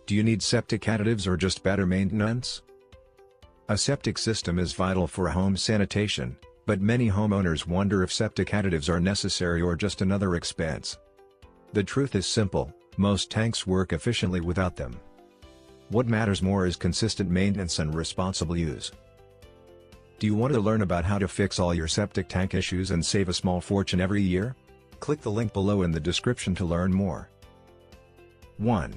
Do you need septic additives or just better maintenance? A septic system is vital for home sanitation, but many homeowners wonder if septic additives are necessary or just another expense. The truth is simple: most tanks work efficiently without them. What matters more is consistent maintenance and responsible use. Do you want to learn about how to fix all your septic tank issues and save a small fortune every year? Click the link below in the description to learn more. 1.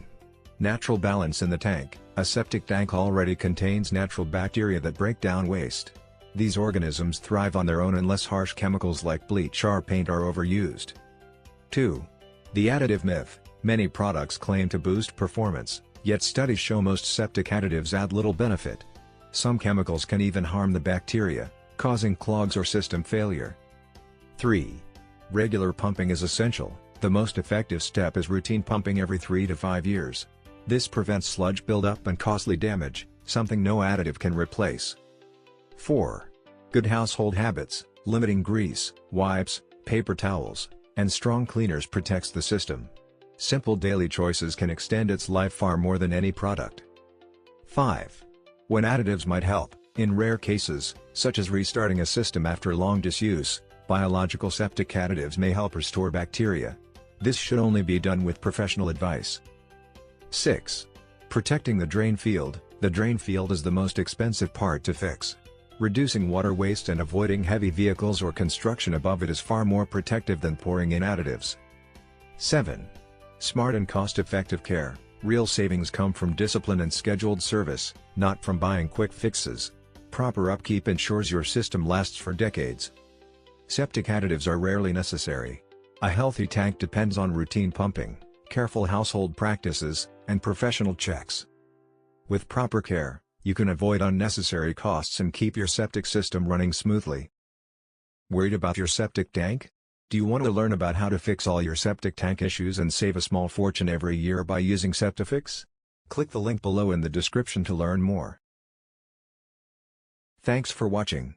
Natural balance in the tank. A septic tank already contains natural bacteria that break down waste. These organisms thrive on their own unless harsh chemicals like bleach or paint are overused. 2. The additive myth. Many products claim to boost performance, yet studies show most septic additives add little benefit. Some chemicals can even harm the bacteria, causing clogs or system failure. 3. Regular pumping is essential. The most effective step is routine pumping every 3 to 5 years. This prevents sludge buildup and costly damage, something no additive can replace. 4. Good household habits. Limiting grease, wipes, paper towels, and strong cleaners protects the system. Simple daily choices can extend its life far more than any product. 5. When additives might help, in rare cases, such as restarting a system after long disuse, biological septic additives may help restore bacteria. This should only be done with professional advice. 6. Protecting the drain field. The drain field is the most expensive part to fix. Reducing water waste and avoiding heavy vehicles or construction above it is far more protective than pouring in additives. 7. Smart and cost-effective care. Real savings come from discipline and scheduled service, not from buying quick fixes. Proper upkeep ensures your system lasts for decades. Septic additives are rarely necessary. A healthy tank depends on routine pumping, careful household practices, and professional checks. With proper care, you can avoid unnecessary costs and keep your septic system running smoothly. Worried about your septic tank? Do you want to learn about how to fix all your septic tank issues and save a small fortune every year by using Septifix? Click the link below in the description to learn more. Thanks for watching.